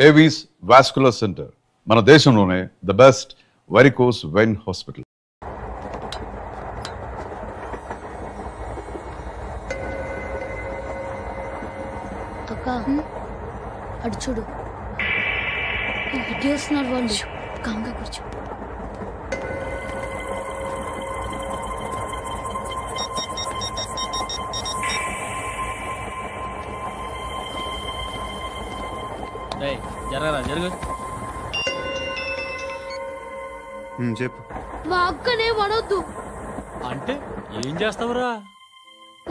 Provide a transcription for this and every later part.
Avis vascular centre మన దేశంలోనే the best varicose vein hospital. అక్క అటు చూడు, ఇటు వస్తున్నారు వాళ్ళు. కాంగా కూర్చో. జరగరా జరుగు. చెప్పు. మా అక్కనే వడొద్దు. అంటే ఏం చేస్తావురా?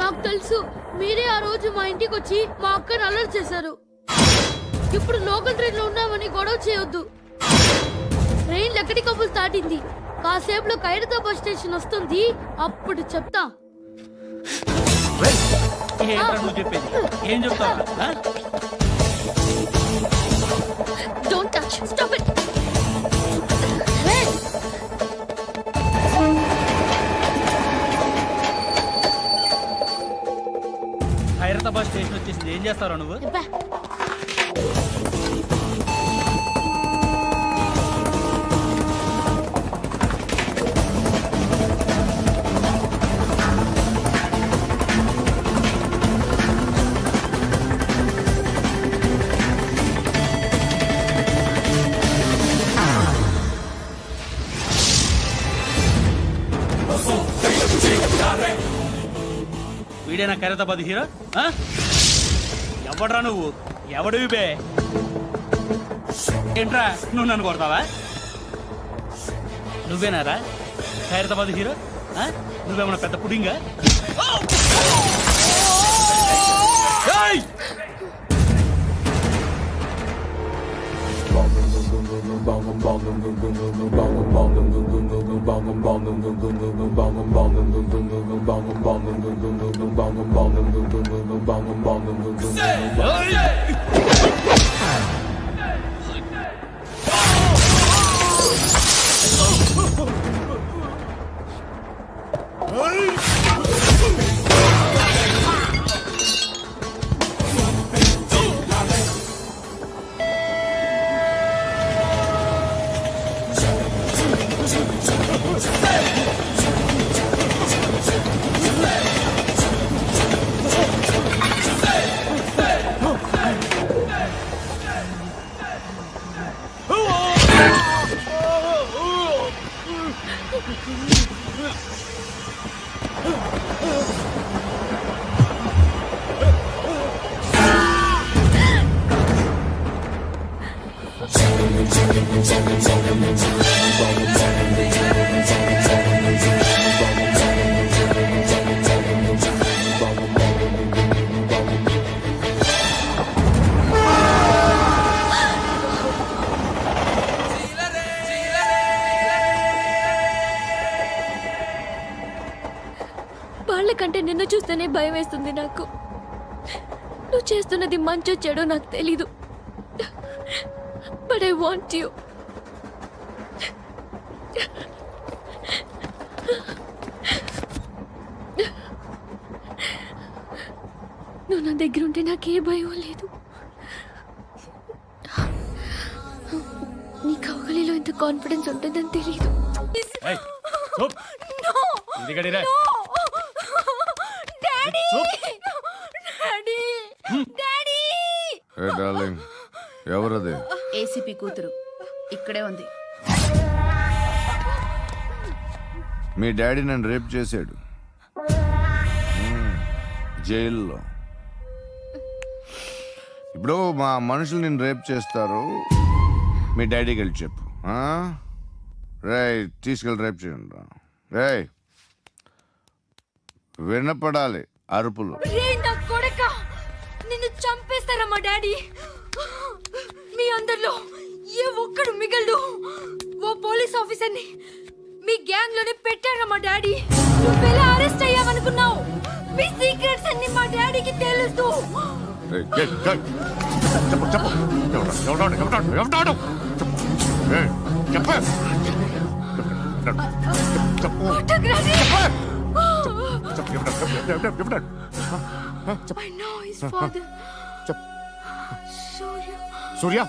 నాకు తెలుసు, మీరే ఆ రోజు మా ఇంటికి వచ్చి మా అక్కని అలర్ట్ చేశారు. ఇప్పుడు లోకల్ ట్రైన్ లో ఉన్నామని గొడవ చేయొద్దు. ట్రైన్ ఎక్కడి కబులు దాటింది. కాసేపులో ఖైరతాబాద్ స్టేషన్ వస్తుంది, అప్పుడు చెప్తా. నువ్వు చెప్పేది ఏం చెప్తావా? Don't touch. Stop it. Khairatabad station వచ్చేసింది, ఏం చేస్తారా నువ్వు? వీడేనా ఖైరతాబాద్ హీరో? ఎవడ్రా నువ్వు? ఎవడివి బే? ఏంట్రా నువ్వు నన్ను కొడతావా? నువ్వేనారా ఖైరతాబాద్ హీరో? నువ్వేమన్నా పెద్ద పుడింగా? వాళ్ళకంటే నిన్ను చూస్తేనే భయం వేస్తుంది నాకు. నువ్వు చేస్తున్నది మంచో చెడో నాకు తెలీదు, బట్ ఐ వాంట్ యు. నువ్వు నా దగ్గర ఉంటే నాకే భయం లేదు. నీ కౌగలిలో ఇంత కాన్ఫిడెన్స్ ఉంటుందని తెలీదు. ఎవరది? ఏసీపీ కూతురు ఇక్కడే ఉంది. మీ డాడీ నన్ను రేప్ చేశాడు జైల్లో. ఇప్పుడు మా మనుషులు నిన్ను రేప్ చేస్తారు, మీ డాడీకి వెళ్ళి చెప్పు. రేయ్ తీసుకెళ్ళి రేప్ చేయండి. రేయ్ వినపడాలి అరుపులు. నిన్ను చంపేస్తారా మా డాడీ? మీ అందరిలో ఏ ఒక్కడు మిగలడు. ఓ పోలీస్ ఆఫీసర్ని మీ గ్యాంగ్ లోనే పెట్టారా మా డాడీ? నువ్వెలా అరెస్ట్ అయ్యావనుకున్నావు? మీ సీక్రెట్స్ అన్ని మా డాడీకి తెలుసు. సూర్య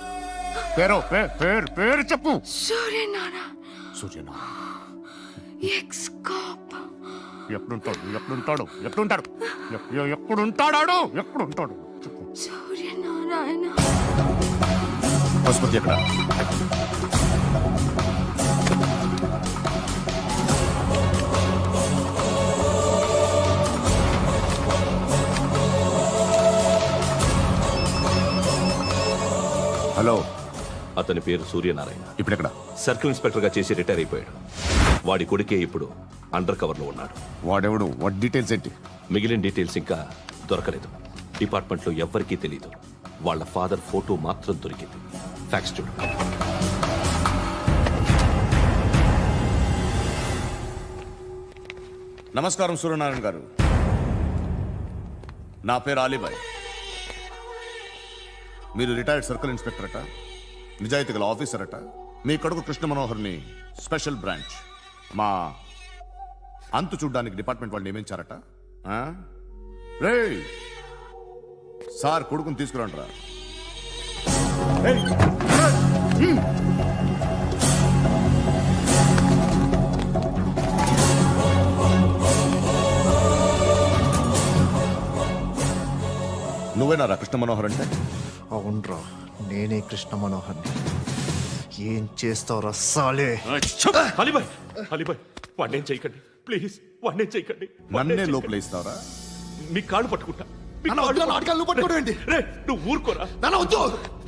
పేరు చెప్పు. సూర్యనారాయణ సూర్యనా ఎక్స్ కాప్. ఎప్పుడుంటాడు చెప్పు. సూర్యనారాయణ ఆసుపత్రి ఎక్కడ? హలో, అతని పేరు సూర్యనారాయణ. ఇప్పుడెక్కడ? సర్కిల్ ఇన్స్పెక్టర్ గా చేసి రిటైర్ అయిపోయాడు. వాడి కొడుకే ఇప్పుడు అండర్ కవర్ లో ఉన్నాడు. వాడెవడు? వాడి డీటెయిల్స్ ఏంటి? మిగిలిన డీటెయిల్స్ ఇంకా దొరకలేదు. డిపార్ట్మెంట్ లో ఎవ్వరికీ తెలీదు. వాళ్ళ ఫాదర్ ఫోటో మాత్రం దొరికింది. ఫ్యాక్స్ చూడు. నమస్కారం సూర్యనారాయణ గారు. నా పేరు అలీబాయ్. మీరు రిటైర్డ్ సర్కిల్ ఇన్స్పెక్టర్ అట, నిజాయితీ గల ఆఫీసర్ అట. మీ కొడుకు కృష్ణ మనోహర్ని స్పెషల్ బ్రాంచ్ మా అంతు చూడ్డానికి డిపార్ట్మెంట్ వాళ్ళు నియమించారట. రే సార్, కొడుకుని తీసుకురండి రా. నువ్వేనా రా కృష్ణ మనోహర్ అంటే? అవునరా, నేనే కృష్ణ మనోహర్ని. ఏం చేస్తావురా సాలే? అలీబాయ్, అలీబాయ్, వాడినేం చేయకండి ప్లీజ్, వాడినేం చేయకండి. నన్నే లోపల ఇస్తావరా? మీ కాళ్ళు పట్టుకుంటా. మీ రే, నువ్వు ఊరుకోరా.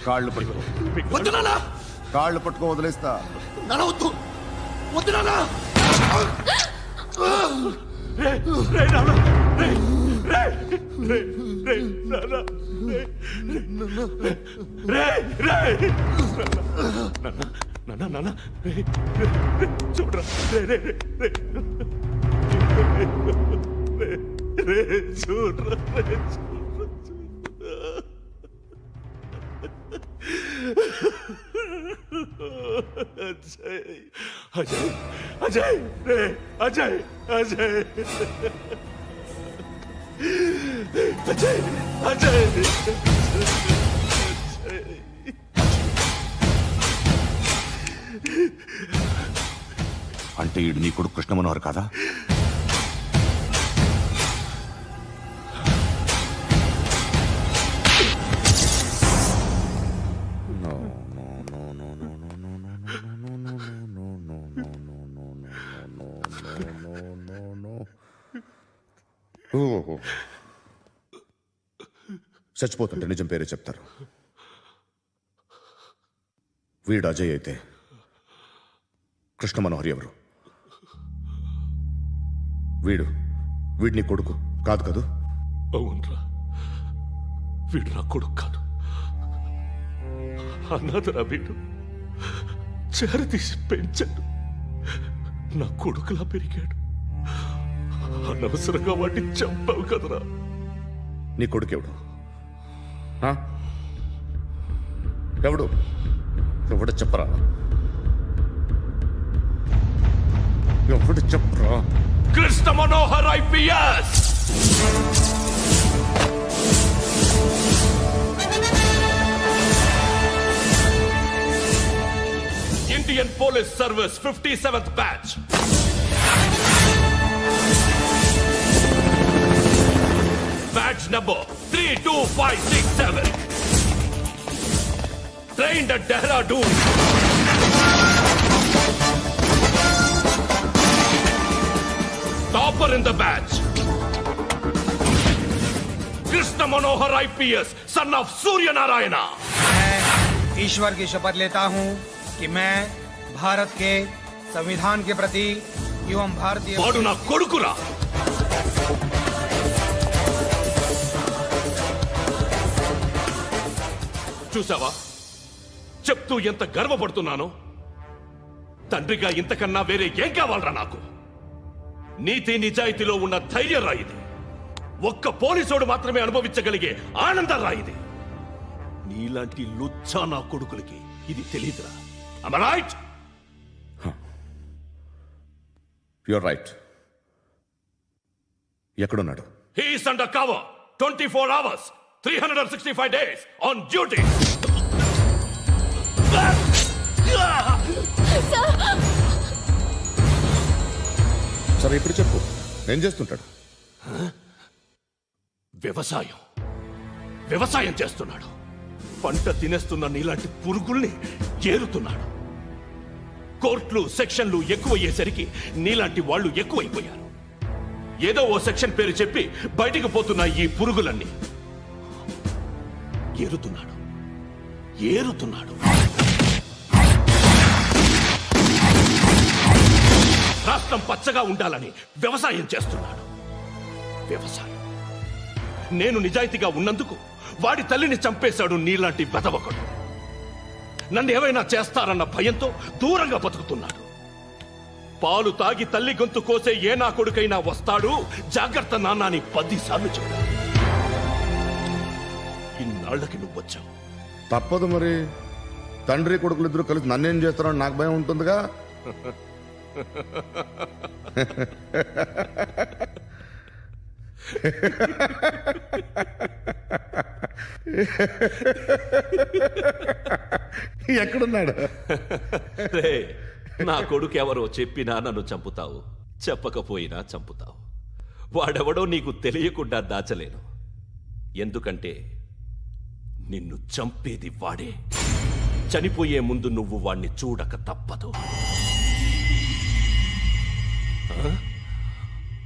కాళ్ళు పట్టుకో. మీ కాళ్ళు- కాళ్ళు పట్టుకో వదిలేస్తా. రే, రే, నాన్న, రే, రే, రే, రే, నాన్న, రే, రే, రే, నాన్న, నాన్న, రే, రే, రే, చూడరా, రే, రే, రే, రే, రే, రే, చూడరా, రే, అజయ్, అజయ్, అజయ్, రే, అజయ్, అజయ్, అజయ్, అజయ్, అంటే ఈడు నీ కొడుకు కృష్ణ మనోహర్ కాదా? చచ్చిపోతుంటే నిజం పేరే చెప్తారు. వీడు అజయ్ అయితే కృష్ణ మనోహర్ ఎవరు? వీడిని కొడుకు కాదు కదూ? అవునరా, వీడు నా కొడుకు కాదు, అన్నదరా. వీడు చేరతీసి పెంచాడు, నా కొడుకులా పెరిగాడు. అనవసరంగా వాడిని చంపావు కదరా. నీ కొడుకు ఎవడు? ఆ? ఎవడు చెప్పరా? ఎవడు చెప్పరా? Krishna Manohar IPS. Indian police service 57th batch. Batch number 32567. Trained at Dehradun. Topper in the batch. Krishna Manohar IPS, son of Surya Narayana. मैं ईश्वर की शपथ लेता हूं कि मैं भारत के संविधान के प्रति एवं भारतीय వాడు నా కొడుకురా. చూసావా, చెప్తూ ఎంత గర్వపడుతున్నానో. తండ్రిగా ఇంతకన్నా వేరే ఏం కావాలరా నాకు? నీతి నిజాయితీలో ఉన్న ధైర్యం రా ఇది. ఒక్క పోలీసోడు మాత్రమే అనుభవించగలిగే ఆనందం రా ఇది. నీలాంటి లుచ్చా నా కొడుకులకి ఇది తెలీదురా. Am I right? You're right. ఎక్కడున్నాడు? He is under cover 24 hours 365 days on duty. సరే ఇప్పుడు చెప్పు ఏం చేస్తుంటాడు? వ్యవసాయం వ్యవసాయం చేస్తున్నాడు. పంట తినేస్తున్న నీలాంటి పురుగుల్ని ఏరుతున్నాడు. కోర్టులు సెక్షన్లు ఎక్కువయ్యేసరికి నీలాంటి వాళ్ళు ఎక్కువైపోయారు. ఏదో ఓ సెక్షన్ పేరు చెప్పి బయటికి పోతున్న ఈ పురుగులన్నీ ఏరుతున్నాడు. రాష్ట్రం పచ్చగా ఉండాలని వ్యవసాయం చేస్తున్నాడు. వ్యవసాయం. నేను నిజాయితీగా ఉన్నందుకు వాడి తల్లిని చంపేశాడు నీలాంటి వెధవకుడు. నన్ను ఏమైనా చేస్తారన్న భయంతో దూరంగా బతుకుతున్నాడు. పాలు తాగి తల్లి గొంతు కోసే ఏ నా కొడుకైనా వస్తాడు, జాగ్రత్త నాన్న అని 10 సార్లు చెప్పాడు. ఇన్నాళ్లకి నువ్వు వచ్చావు. తప్పదు మరి, తండ్రి కొడుకులు ఇద్దరు కలిసి నన్నేం చేస్తారని నాకు భయం ఉంటుందిగా. ఎక్కడున్నాడు? రే, నా కొడుకు ఎవరో చెప్పినా నన్ను చంపుతావు, చెప్పకపోయినా చంపుతావు. వాడెవడో నీకు తెలియకుండా దాచలేను. ఎందుకంటే నిన్ను చంపేది వాడే. చనిపోయే ముందు నువ్వు వాణ్ణి చూడక తప్పదు.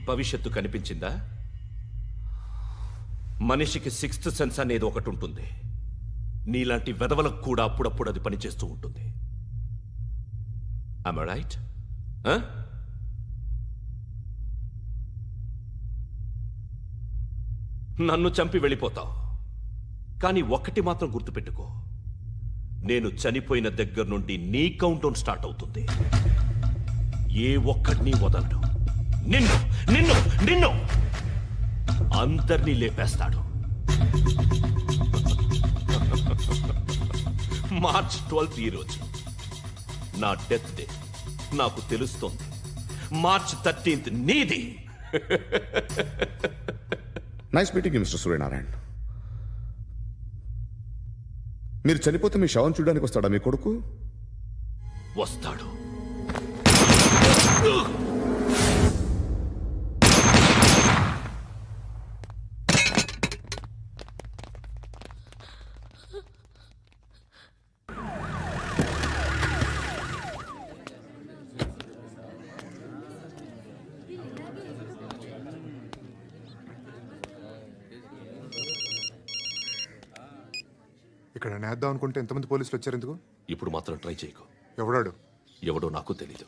భవిష్యత్తు కనిపించిందా? మనిషికి 6th సెన్స్ అనేది ఒకటి ఉంటుంది. నీలాంటి వెధవలకు కూడా అప్పుడప్పుడు అది పనిచేస్తూ ఉంటుంది. Am I right? నన్ను చంపి వెళ్ళిపోతావు. కానీ ఒక్కటి మాత్రం గుర్తుపెట్టుకో, నేను చనిపోయిన దగ్గర నుండి నీ కౌంట్ డౌన్ స్టార్ట్ అవుతుంది. ఏ ఒక్కడిని వదలడు. నిన్ను నిన్ను నిన్ను అందరినీ లేపేస్తాడు. మార్చ్ 12th ఈ రోజు నా డెత్ డే. నాకు తెలుస్తోంది. మార్చ్ 13th నీది. Nice meeting mister Suryanarayana. మీరు చనిపోతే మీ శవం చూడడానికి వస్తాడా మీ కొడుకు? వస్తాడు. ఇక్కడ నేద్దాం అనుకుంటే ఎంతమంది పోలీసులు వచ్చారు ఎందుకు? ఇప్పుడు మాత్రం ట్రై చేయకు. ఎవడాడు? ఎవడో నాకు తెలీదు.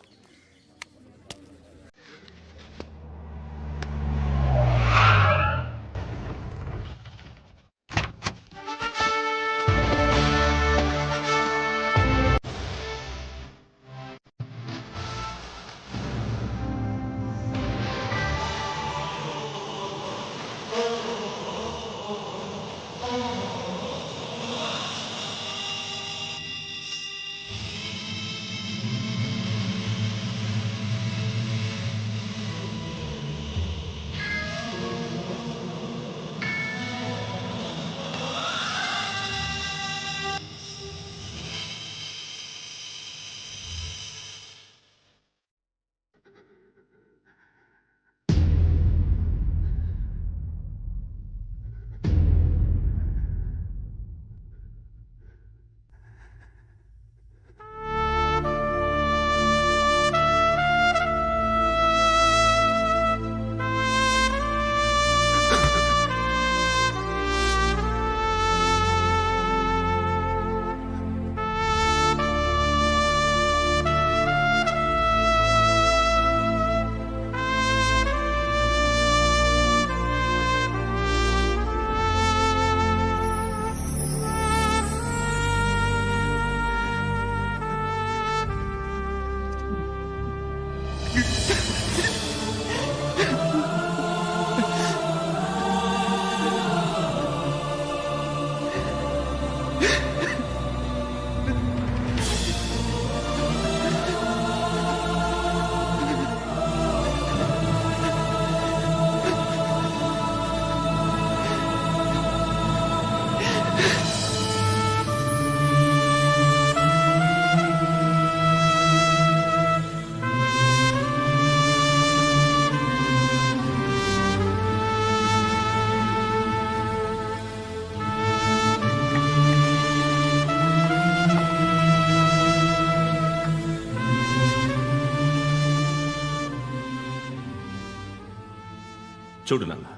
చూడు నాన్న,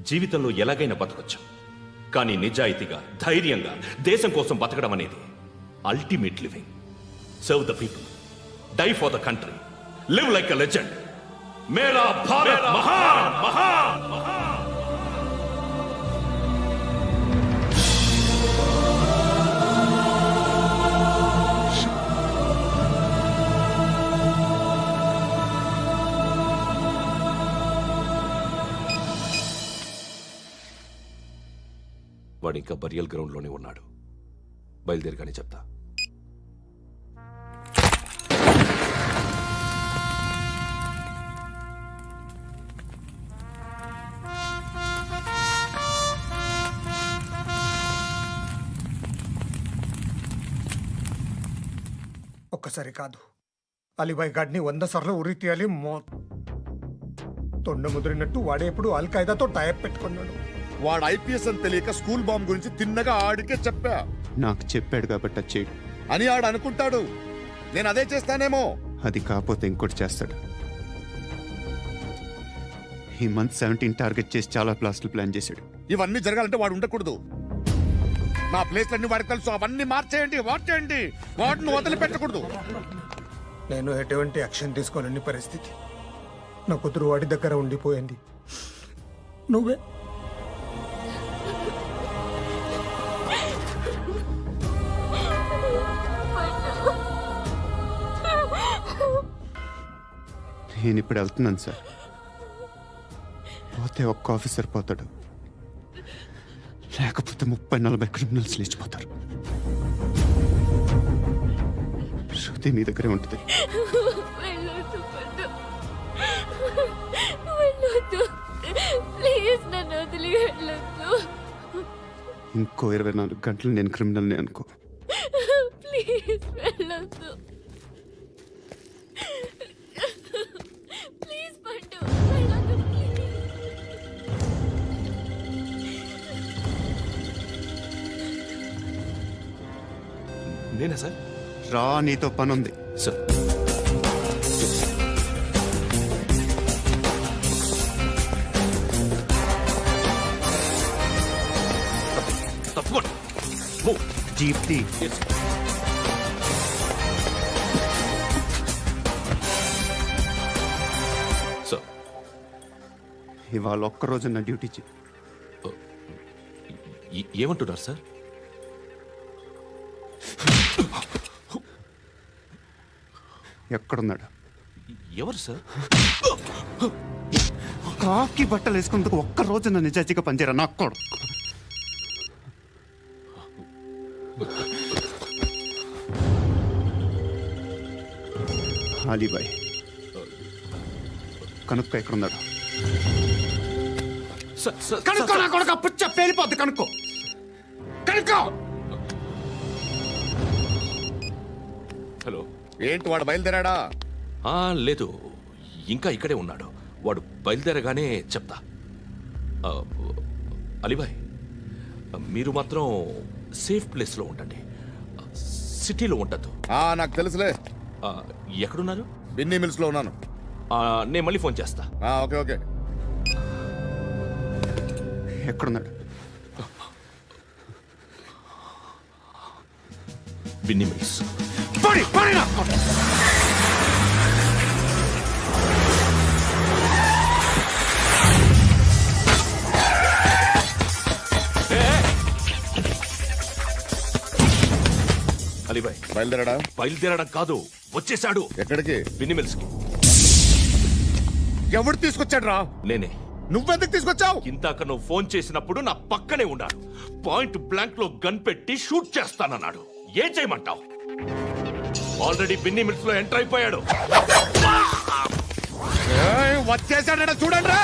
జీవితంలో ఎలాగైనా బతకొచ్చు, కానీ నిజాయితీగా ధైర్యంగా దేశం కోసం బతకడం అనేది ultimate living. Serve the people, die for the country, live like a legend. మేరా భారత్ మహాన్ మహాన్ మహాన్. వాడు ఇంకా బరియల్ గ్రౌండ్లోనే ఉన్నాడు. బయలుదేరగానే చెప్తా. ఒక్కసారి కాదు, అలీబాయ్ గాడిని 100 సార్లు ఉరి తీయాలి. తొండ ముదిరినట్టు వాడేప్పుడు అల్ ఖైదాతో టైప్ పెట్టుకున్నాడు. వాడు ఐపీఎస్ అని తెలియక స్కూల్ బాంబ్ గురించి తిన్నగా ఆడికే చెప్పా నాకు చెప్పాడు కాబట్టి అది చేయడు. అని ఆడు అనుకుంటాడు. నేను అదే చేస్తానేమో. అది కాకపోతే ఇంకోటి చేస్తాడు. ఈ మంత్ 17 టార్గెట్ చేసి చాలా ప్లాస్టులు ప్లాన్ చేశాడు. ఇవన్నీ జరగాలంటే వాడు ఉండకూడదు. నా ప్లేస్లన్నీ వాడికి తెలుసు. అవన్నీ మార్చేయండి, వాటేయండి. వాటిని వదిలిపెట్టకూడదు. నేను ఎటువంటి యాక్షన్ తీసుకోలేని పరిస్థితి. నా కూతురు వాడి దగ్గర ఉండిపోయింది. నువ్వే నేను ఇప్పుడు వెళ్తున్నాను సార్. పోతే ఒక్క ఆఫీసర్ పోతాడు, లేకపోతే 30-40 క్రిమినల్స్ లేచిపోతారు. శృతి మీ దగ్గరే ఉంటుంది. వెళ్ళొద్దు పండు. వెళ్ళొద్దు. ప్లీజ్ నన్ను వదిలి వెళ్ళొద్దు. ఇంకో 24 గంటలు నేను క్రిమినల్ని అనుకో. ప్లీజ్ వెళ్ళొద్దు. ప్లీజ్ పండు వెళ్ళొద్దు. నేనా సార్? రా, నీతో పని ఉంది. సార్, తప్పకుండా. జీప్తి సార్, ఇవాళ ఒక్కరోజు నా డ్యూటీ చేయి. ఏమంటున్నారు సార్? ఎక్కడున్నాడు? ఎవరు సార్? కాకి బట్టలు వేసుకున్నందుకు ఒక్కరోజు నా నిజాయితీగా పనిచేయరా నా కొడుకు. అలీబాయ్ కనుక్కో ఎక్కడున్నాడు. కనుక్కో నా కొడుకు. పుచ్చ పేలిపోద్ది. కనుక్కో కనుక్కో. హలో, ఏంటి వాడు బయలుదేరాడా? లేదు, ఇంకా ఇక్కడే ఉన్నాడు. వాడు బయలుదేరగానే చెప్తా. అలీబాయ్, మీరు మాత్రం సేఫ్ ప్లేస్లో ఉండండి, సిటీలో ఉండద్దు. నాకు తెలుసులే. ఎక్కడున్నారు? బిన్నీ మిల్స్ లో ఉన్నాను. నేను మళ్ళీ ఫోన్ చేస్తా. Okay okay. ఎక్కడున్నాడు? బిన్నీ మిల్స్. అలీబాయ్ బయలుదేరాడా? బయలుదేరడం కాదు, వచ్చేశాడు. ఎక్కడికి? బిన్నీ మిల్స్ కి. ఎవడు తీసుకొచ్చాడు రా? నేనే. నువ్వెందుకు తీసుకొచ్చావు? ఇందాక నువ్వు ఫోన్ చేసినప్పుడు నా పక్కనే ఉన్నాడు. పాయింట్ బ్లాంక్ లో గన్ పెట్టి షూట్ చేస్తానన్నాడు. ఏం చేయమంటావు? ఆల్రెడీ బిన్నీ మిల్స్ లో ఎంటర్ అయిపోయాడు. వచ్చేసాడ చూడండి రా.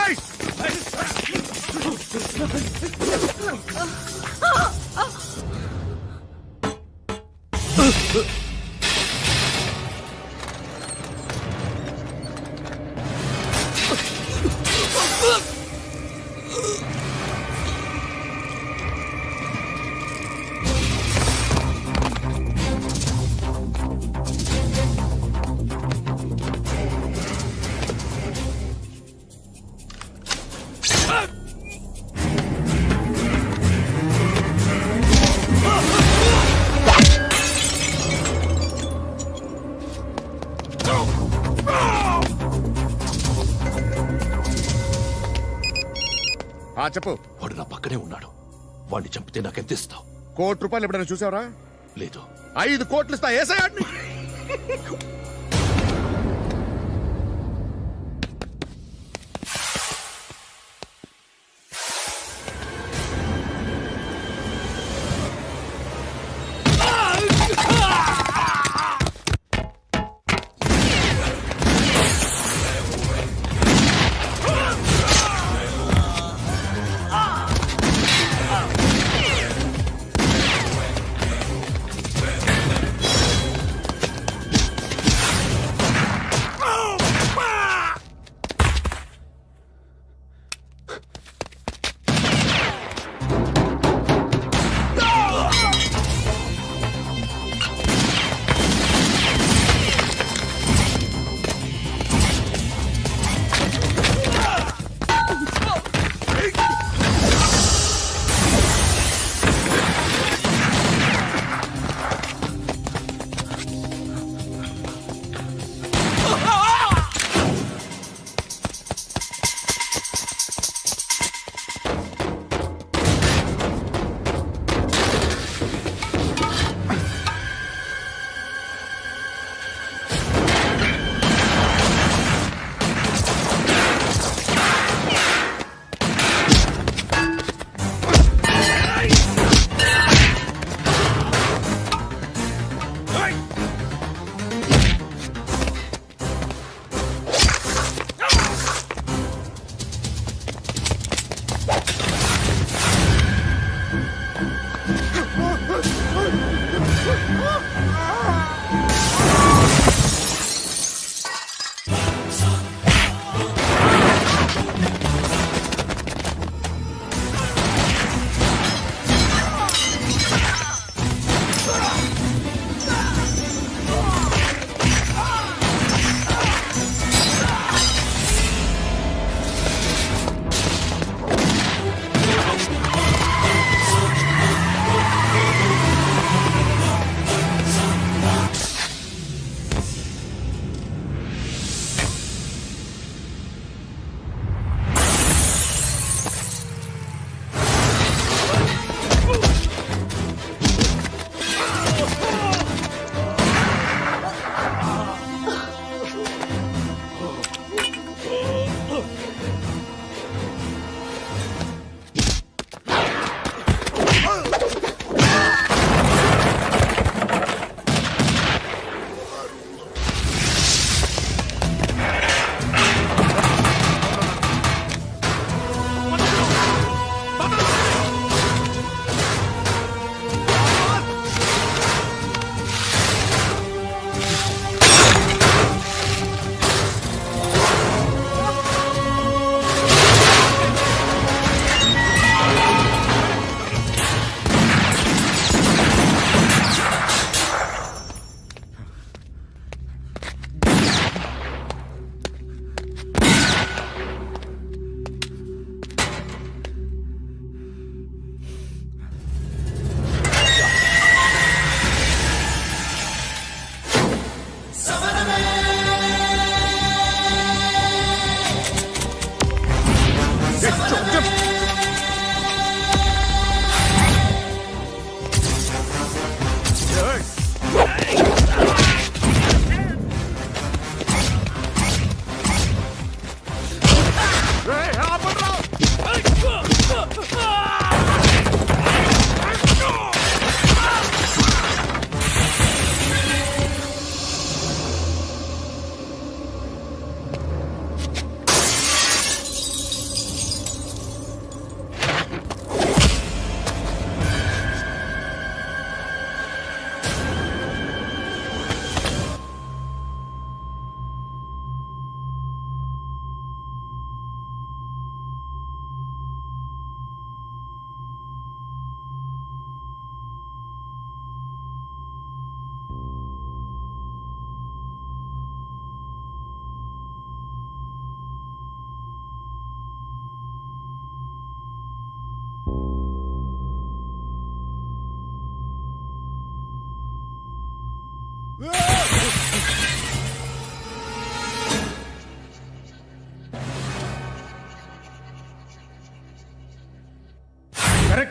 చెప్పు. వాడు నా పక్కనే ఉన్నాడు. వాడిని చంపితే నాకెంత ఇస్తావు? ₹1,00,00,000 ఎప్పుడైనా చూసావరా? లేదు. 5 కోట్లు ఇస్తా. ఏసయాడిని.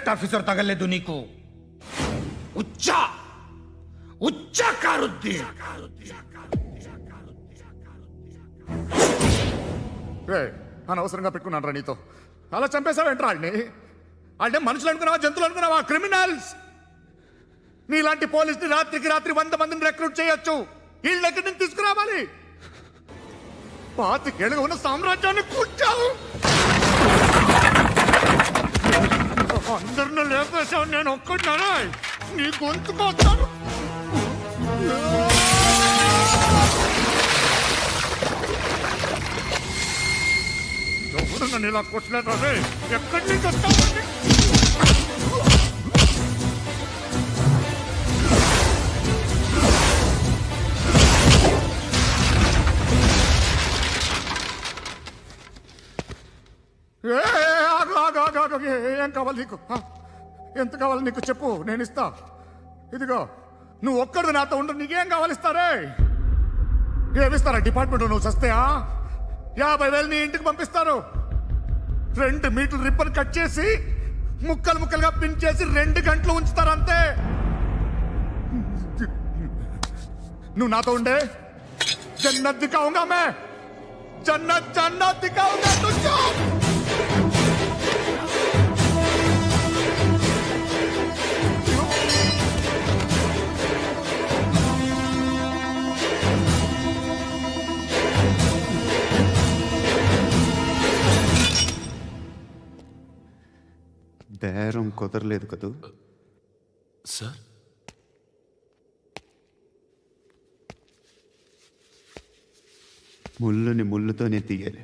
రెస్పెక్ట్ ఆఫీసర్ తగలేదు నీకు ఉచ్చా ఉచ్చా కారుద్ది అనవసరంగా పెట్టుకున్నాను రా నీతో అలా చంపేశావేంట్రా వాడిని అంటే మనుషులు అనుకున్నావా జంతువులు అనుకున్నావా క్రిమినల్స్ నీలాంటి పోలీసుని రాత్రికి రాత్రి 100 మందిని రిక్రూట్ చేయొచ్చు వీళ్ళ దగ్గర నుంచి తీసుకురావాలి 25 ఏళ్ళుగా ఉన్న సామ్రాజ్యాన్ని కూర్చావు అందరిని లేపేశావు నేను ఒక్కడినారా నీ గొంతుకొస్తాను ఎవరు నన్ను ఇలా కొట్టలేదా ఎక్కడి నుంచి వస్తావు ఏం కావాలి నీకు ఎంత కావాలి నీకు చెప్పు నేను ఇస్తా ఇదిగో నువ్వు ఒక్కడిది నాతో ఉండు నీకేం కావాలి ఇస్తారే ఏమిస్తారా డిపార్ట్మెంట్ నువ్వు చస్తేయా 50,000 నీ ఇంటికి పంపిస్తారు 2 మీటర్లు రిబ్బన్ కట్ చేసి ముక్కలు ముక్కలుగా పిన్ చేసి 2 గంటలు ఉంచుతారు అంతే నువ్వు నాతో ఉండే జన్నత్ దిఖాऊंगा मैं जन्नत जन्नत दिखाऊंगा तुझको బేరం కుదరలేదు కదూ సార్ ముళ్ళుని ముళ్ళుతోనే తీయాలి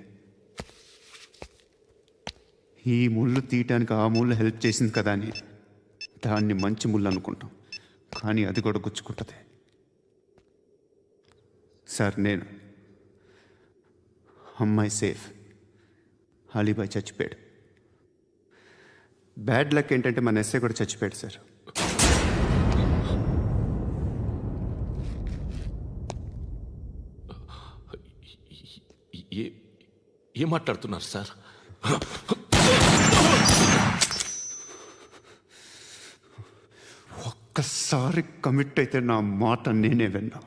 ఈ ముళ్ళు తీయటానికి ఆ ముళ్ళు హెల్ప్ చేసింది కదా అని దాన్ని మంచి ముళ్ళు అనుకుంటాం కానీ అది కూడా గుచ్చుకుంటుంది సార్ నేను అమ్మాయి సేఫ్ అలీబాయ్ చచ్చిపోయాడు బ్యాడ్ లక్ ఏంటంటే మన ఎస్ఐ కూడా చచ్చిపోయాడు సార్ ఏం మాట్లాడుతున్నారు సార్ ఒక్కసారి కమిట్ అయితే నా మాట నేనే విన్నా